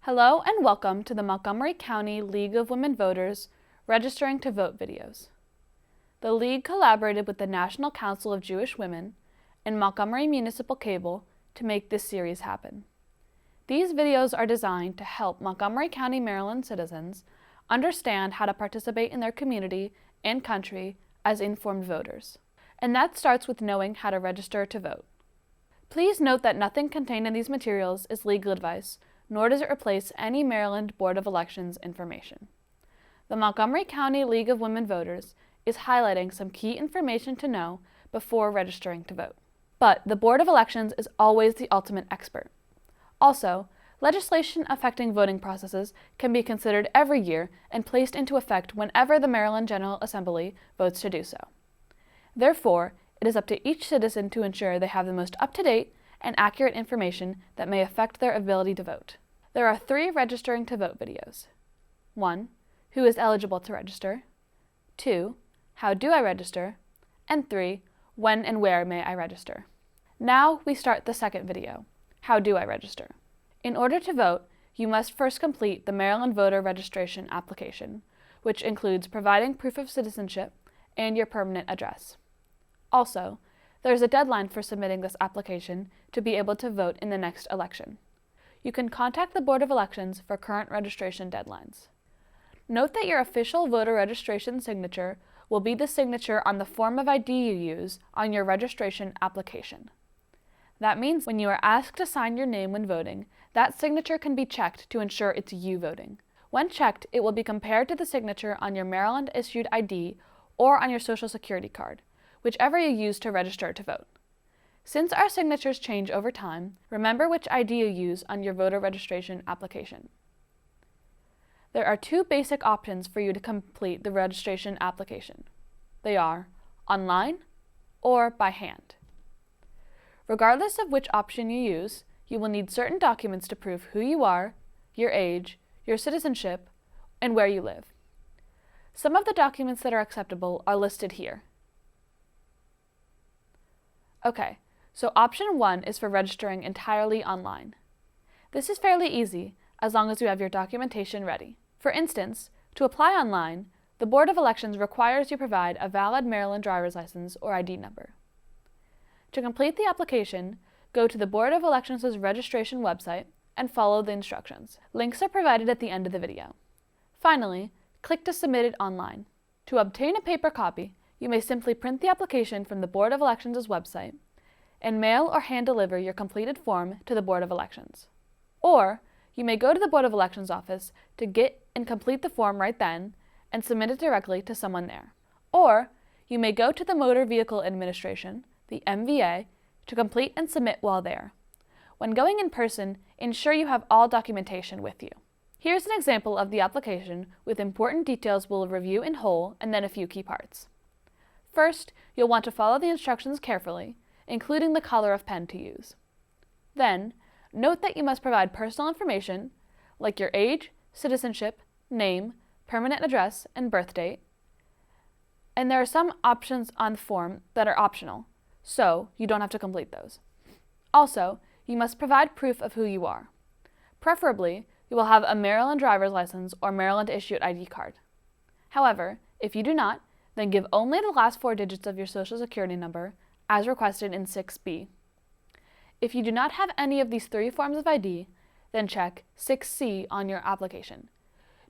Hello and welcome to the Montgomery County League of Women Voters Registering to Vote videos. The League collaborated with the National Council of Jewish Women and Montgomery Municipal Cable to make this series happen. These videos are designed to help Montgomery County, Maryland citizens understand how to participate in their community and country as informed voters. And that starts with knowing how to register to vote. Please note that nothing contained in these materials is legal advice, nor does it replace any Maryland Board of Elections information. The Montgomery County League of Women Voters is highlighting some key information to know before registering to vote. But the Board of Elections is always the ultimate expert. Also, legislation affecting voting processes can be considered every year and placed into effect whenever the Maryland General Assembly votes to do so. Therefore, it is up to each citizen to ensure they have the most up-to-date and accurate information that may affect their ability to vote. There are 3 registering to vote videos. 1. Who is eligible to register? 2. How do I register? And 3. When and where may I register? Now we start the second video. How do I register? In order to vote, you must first complete the Maryland Voter Registration application, which includes providing proof of citizenship and your permanent address. Also, there is a deadline for submitting this application to be able to vote in the next election. You can contact the Board of Elections for current registration deadlines. Note that your official voter registration signature will be the signature on the form of ID you use on your registration application. That means when you are asked to sign your name when voting, that signature can be checked to ensure it's you voting. When checked, it will be compared to the signature on your Maryland-issued ID or on your Social Security card, whichever you use to register to vote. Since our signatures change over time, remember which ID you use on your voter registration application. There are 2 basic options for you to complete the registration application. They are online or by hand. Regardless of which option you use, you will need certain documents to prove who you are, your age, your citizenship, and where you live. Some of the documents that are acceptable are listed here. Okay, so option 1 is for registering entirely online. This is fairly easy as long as you have your documentation ready. For instance, to apply online, the Board of Elections requires you provide a valid Maryland driver's license or ID number. To complete the application, go to the Board of Elections' registration website and follow the instructions. Links are provided at the end of the video. Finally, click to submit it online. To obtain a paper copy, you may simply print the application from the Board of Elections' website and mail or hand deliver your completed form to the Board of Elections. Or, you may go to the Board of Elections office to get and complete the form right then and submit it directly to someone there. Or, you may go to the Motor Vehicle Administration, the MVA, to complete and submit while there. When going in person, ensure you have all documentation with you. Here's an example of the application with important details we'll review in whole and then a few key parts. First, you'll want to follow the instructions carefully, including the color of pen to use. Then, note that you must provide personal information like your age, citizenship, name, permanent address, and birth date. And there are some options on the form that are optional, so you don't have to complete those. Also, you must provide proof of who you are. Preferably, you will have a Maryland driver's license or Maryland-issued ID card. However, if you do not, then give only the last 4 digits of your Social Security number, as requested in 6B. If you do not have any of these 3 forms of ID, then check 6C on your application.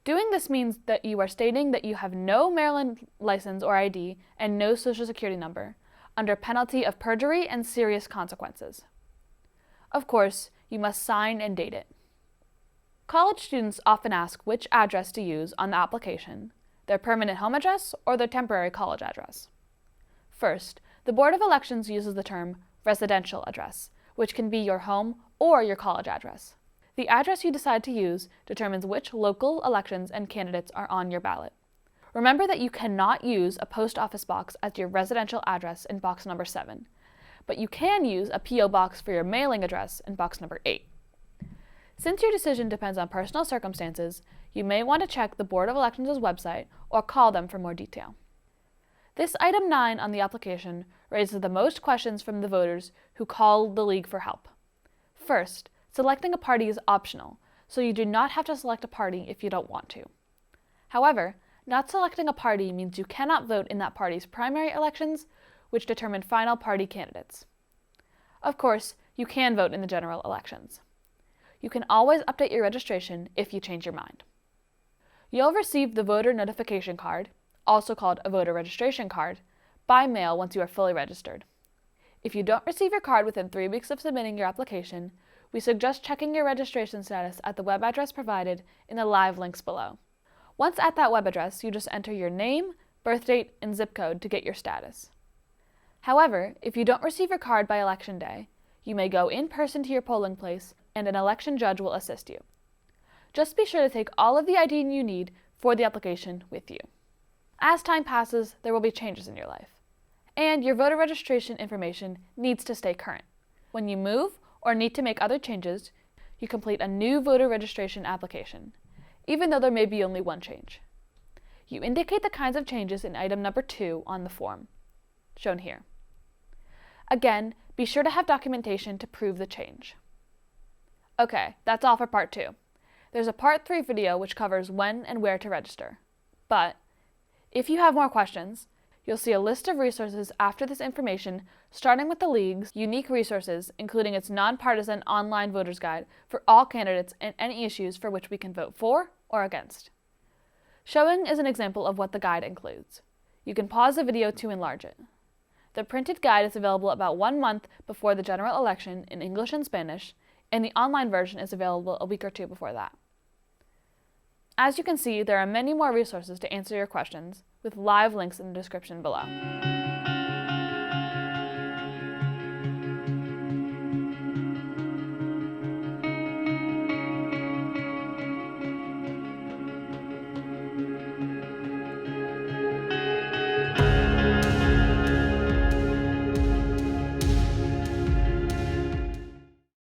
Doing this means that you are stating that you have no Maryland license or ID and no Social Security number, under penalty of perjury and serious consequences. Of course, you must sign and date it. College students often ask which address to use on the application, their permanent home address or their temporary college address. First, the Board of Elections uses the term residential address, which can be your home or your college address. The address you decide to use determines which local elections and candidates are on your ballot. Remember that you cannot use a post office box as your residential address in box number 7, but you can use a P.O. box for your mailing address in box number 8. Since your decision depends on personal circumstances, you may want to check the Board of Elections' website or call them for more detail. This item 9 on the application raises the most questions from the voters who call the League for help. First, selecting a party is optional, so you do not have to select a party if you don't want to. However, not selecting a party means you cannot vote in that party's primary elections, which determine final party candidates. Of course, you can vote in the general elections. You can always update your registration if you change your mind. You'll receive the voter notification card, also called a voter registration card, by mail once you are fully registered. If you don't receive your card within 3 weeks of submitting your application, we suggest checking your registration status at the web address provided in the live links below. Once at that web address, you just enter your name, birth date, and zip code to get your status. However, if you don't receive your card by Election Day, you may go in person to your polling place and an election judge will assist you. Just be sure to take all of the ID you need for the application with you. As time passes, there will be changes in your life, and your voter registration information needs to stay current. When you move or need to make other changes, you complete a new voter registration application, even though there may be only one change. You indicate the kinds of changes in item number 2 on the form, shown here. Again, be sure to have documentation to prove the change. Okay, that's all for part 2. There's a part 3 video which covers when and where to register. But if you have more questions, you'll see a list of resources after this information, starting with the League's unique resources, including its nonpartisan online voters guide for all candidates and any issues for which we can vote for or against. Showing is an example of what the guide includes. You can pause the video to enlarge it. The printed guide is available about 1 month before the general election in English and Spanish, and the online version is available a week or 2 before that. As you can see, there are many more resources to answer your questions, with live links in the description below.